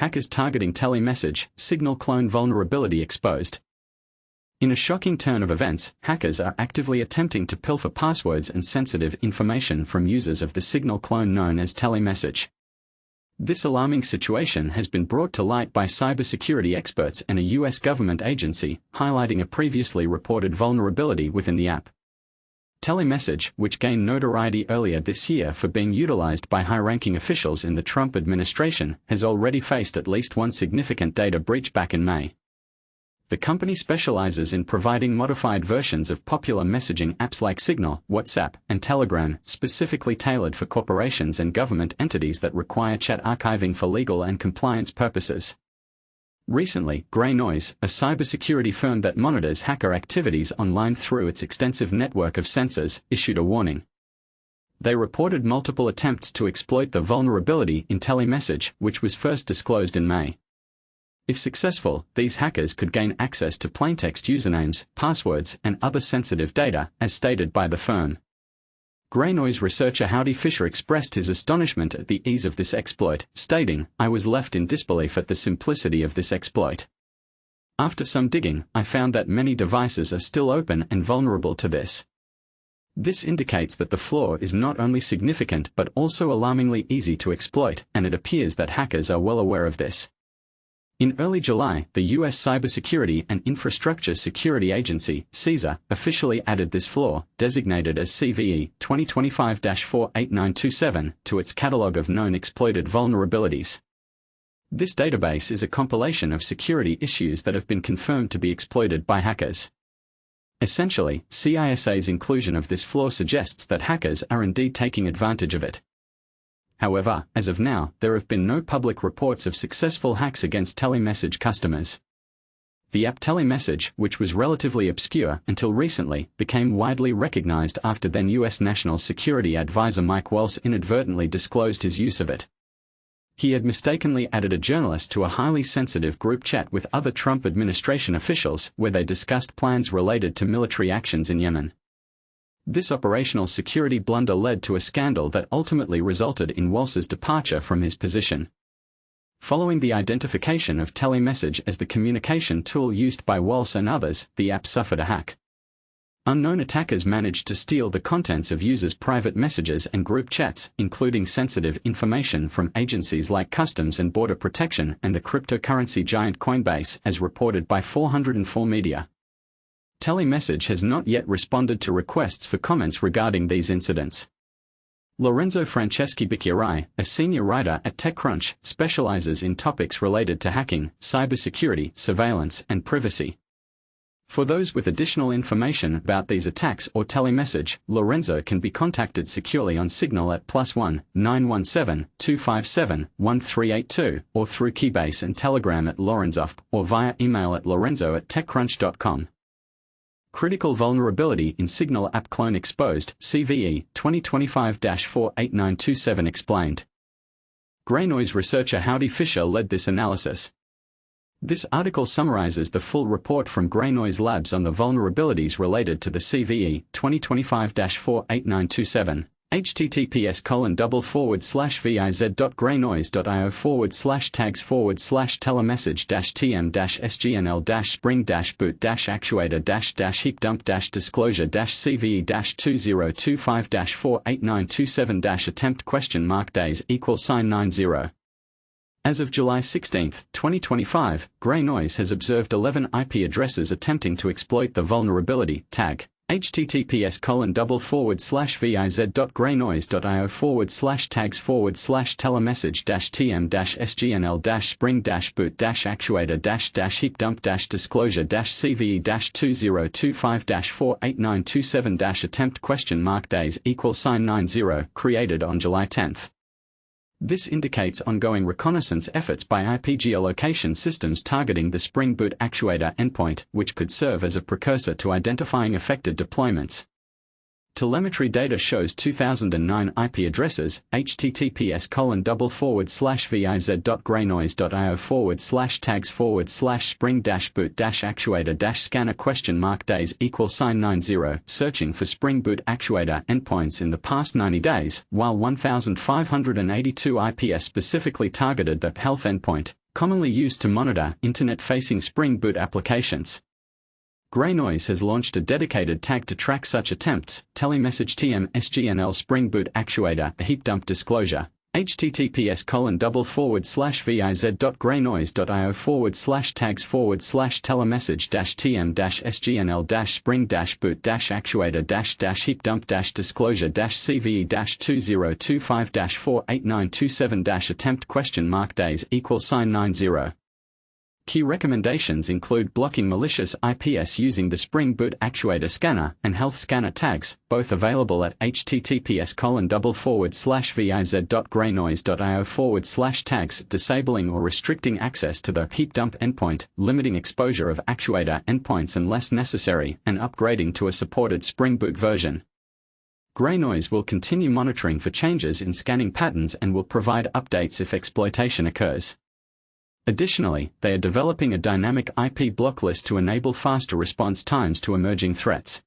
hackers targeting TeleMessage, signal clone vulnerability exposed. In a shocking turn of events, hackers are actively attempting to pilfer passwords and sensitive information from users of the signal clone known as TeleMessage. This alarming situation has been brought to light by cybersecurity experts and a U.S. government agency, highlighting a previously reported vulnerability within the app. TeleMessage, which gained notoriety earlier this year for being utilized by high-ranking officials in the Trump administration, has already faced at least one significant data breach back in May. The company specializes in providing modified versions of popular messaging apps like Signal, WhatsApp, and Telegram, specifically tailored for corporations and government entities that require chat archiving for legal and compliance purposes. Recently, Grey Noise, a cybersecurity firm that monitors hacker activities online through its extensive network of sensors, issued a warning. They reported multiple attempts to exploit the vulnerability in TeleMessage, which was first disclosed in May. If successful, these hackers could gain access to plaintext usernames, passwords, and other sensitive data, as stated by the firm. Grey Noise researcher Howdy Fisher expressed his astonishment at the ease of this exploit, stating, "I was left in disbelief at the simplicity of this exploit. After some digging, I found that many devices are still open and vulnerable to this. This indicates that the flaw is not only significant but also alarmingly easy to exploit, and it appears that hackers are well aware of this." In early July, the U.S. Cybersecurity and Infrastructure Security Agency, CISA, officially added this flaw, designated as CVE 2025-48927, to its catalog of known exploited vulnerabilities. This database is a compilation of security issues that have been confirmed to be exploited by hackers. Essentially, CISA's inclusion of this flaw suggests that hackers are indeed taking advantage of it. However, as of now, there have been no public reports of successful hacks against TeleMessage customers. The app TeleMessage, which was relatively obscure until recently, became widely recognized after then U.S. National Security Advisor Mike Waltz inadvertently disclosed his use of it. He had mistakenly added a journalist to a highly sensitive group chat with other Trump administration officials where they discussed plans related to military actions in Yemen. This operational security blunder led to a scandal that ultimately resulted in Waltz's departure from his position. Following the identification of TeleMessage as the communication tool used by Waltz and others, the app suffered a hack. Unknown attackers managed to steal the contents of users' private messages and group chats, including sensitive information from agencies like Customs and Border Protection and the cryptocurrency giant Coinbase, as reported by 404 Media. TeleMessage has not yet responded to requests for comments regarding these incidents. Lorenzo Franceschi-Bicchierai, a senior writer at TechCrunch, specializes in topics related to hacking, cybersecurity, surveillance, and privacy. For those with additional information about these attacks or TeleMessage, Lorenzo can be contacted securely on Signal at +1 917 257 1382 or through Keybase and Telegram at Lorenzoff or via email at lorenzo@techcrunch.com. Critical vulnerability in Signal app clone exposed, CVE 2025-48927 explained. Grey Noise researcher Howdy Fisher led this analysis. This article summarizes the full report from Grey Noise Labs on the vulnerabilities related to the CVE 2025-48927. https://telemessage-tm-sgnl-spring-boot-acquator-cvE-2025-48927-attempt?days =90. As of July 16, 2025, Grey Noise has observed 11 IP addresses attempting to exploit the vulnerability tag. https://viz.greynoise.io/tags/forward/telemessage-tm-sgnl-spring-boot-acquator-cvE-2025-48927-attempt?days created on July 10. This indicates ongoing reconnaissance efforts by IP geolocation systems targeting the Spring Boot actuator endpoint, which could serve as a precursor to identifying affected deployments. Telemetry data shows 2009 IP addresses, https://viz.greynoise.io/tags/spring-boot-actuator-scanner?days=90, searching for Spring Boot actuator endpoints in the past 90 days, while 1,582 IPs specifically targeted the health endpoint. commonly used to monitor internet-facing Spring Boot applications. Grey Noise has launched a dedicated tag to track such attempts. TeleMessage TM-SGNL Spring Boot Actuator a heap dump disclosure. https://viz.greynnoise.io/tags/tm-sgnl-spring-boot-actuator-heap dump-2025-48927-attempt $days =90. Key recommendations include blocking malicious IPS using the Spring Boot Actuator Scanner and Health Scanner tags, both available at https://viz.greynnoise.io/tags, disabling or restricting access to the heap dump endpoint, limiting exposure of actuator endpoints unless necessary, and upgrading to a supported Spring Boot version. Grey Noise will continue monitoring for changes in scanning patterns and will provide updates if exploitation occurs. Additionally, they are developing a dynamic IP block list to enable faster response times to emerging threats.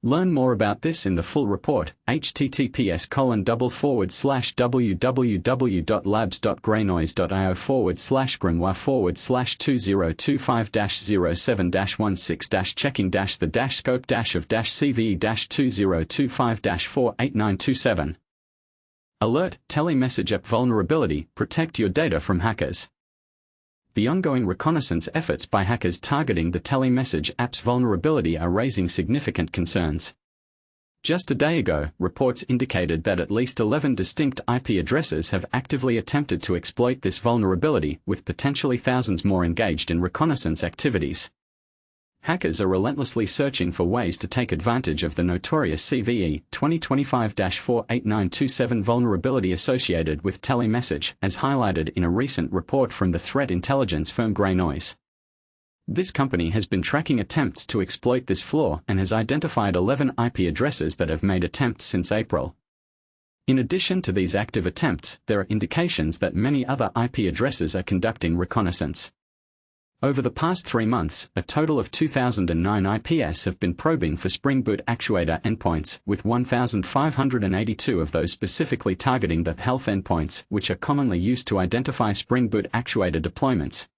Learn more about this in the full report, https://greynoise.io/grimoire/2025-07-16-checking-the-scope-of-CVE-2025-48927. Alert: TeleMessage app vulnerability, protect your data from hackers. The ongoing reconnaissance efforts by hackers targeting the TeleMessage app's vulnerability are raising significant concerns. Just a day ago, reports indicated that at least 11 distinct IP addresses have actively attempted to exploit this vulnerability, with potentially thousands more engaged in reconnaissance activities. Hackers are relentlessly searching for ways to take advantage of the notorious CVE 2025-48927 vulnerability associated with TeleMessage, as highlighted in a recent report from the threat intelligence firm Grey Noise. This company has been tracking attempts to exploit this flaw and has identified 11 IP addresses that have made attempts since April. In addition to these active attempts, there are indications that many other IP addresses are conducting reconnaissance. Over the past 3 months, a total of 2,009 IPs have been probing for Spring Boot Actuator endpoints, with 1,582 of those specifically targeting the health endpoints, which are commonly used to identify Spring Boot Actuator deployments.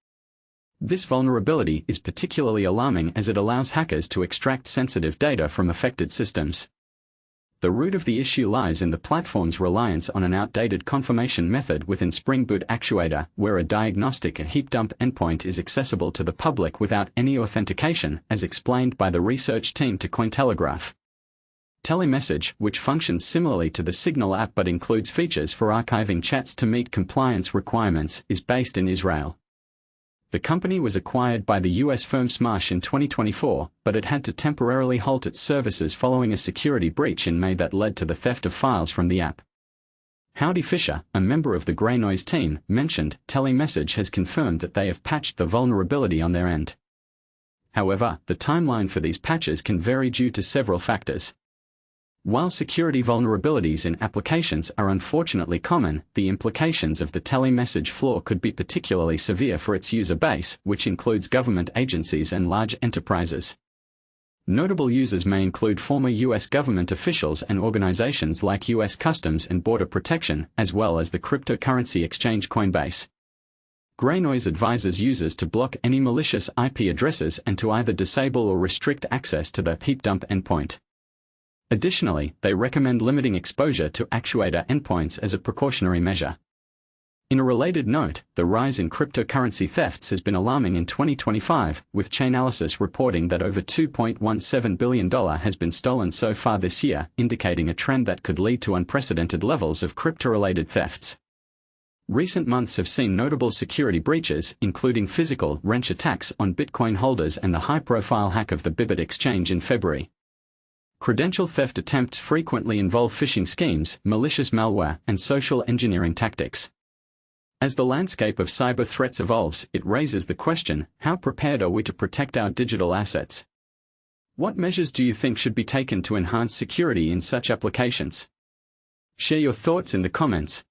This vulnerability is particularly alarming as it allows hackers to extract sensitive data from affected systems. The root of the issue lies in the platform's reliance on an outdated confirmation method within Spring Boot Actuator, where a diagnostic heap dump endpoint is accessible to the public without any authentication, as explained by the research team to Cointelegraph. TeleMessage, which functions similarly to the Signal app but includes features for archiving chats to meet compliance requirements, is based in Israel. The company was acquired by the US firm Smash in 2024, but it had to temporarily halt its services following a security breach in May that led to the theft of files from the app. Howdy Fisher, a member of the Grey Noise team, mentioned TeleMessage has confirmed that they have patched the vulnerability on their end. However, the timeline for these patches can vary due to several factors. While security vulnerabilities in applications are unfortunately common, the implications of the TeleMessage flaw could be particularly severe for its user base, which includes government agencies and large enterprises. Notable users may include former U.S. government officials and organizations like U.S. Customs and Border Protection, as well as the cryptocurrency exchange Coinbase. Grey Noise advises users to block any malicious IP addresses and to either disable or restrict access to the heap dump endpoint. Additionally, they recommend limiting exposure to actuator endpoints as a precautionary measure. In a related note, the rise in cryptocurrency thefts has been alarming in 2025, with Chainalysis reporting that over $2.17 billion has been stolen so far this year, indicating a trend that could lead to unprecedented levels of crypto-related thefts. Recent months have seen notable security breaches, including physical wrench attacks on Bitcoin holders and the high-profile hack of the Bybit exchange in February. Credential theft attempts frequently involve phishing schemes, malicious malware, and social engineering tactics. As the landscape of cyber threats evolves, it raises the question, how prepared are we to protect our digital assets? What measures do you think should be taken to enhance security in such applications? Share your thoughts in the comments.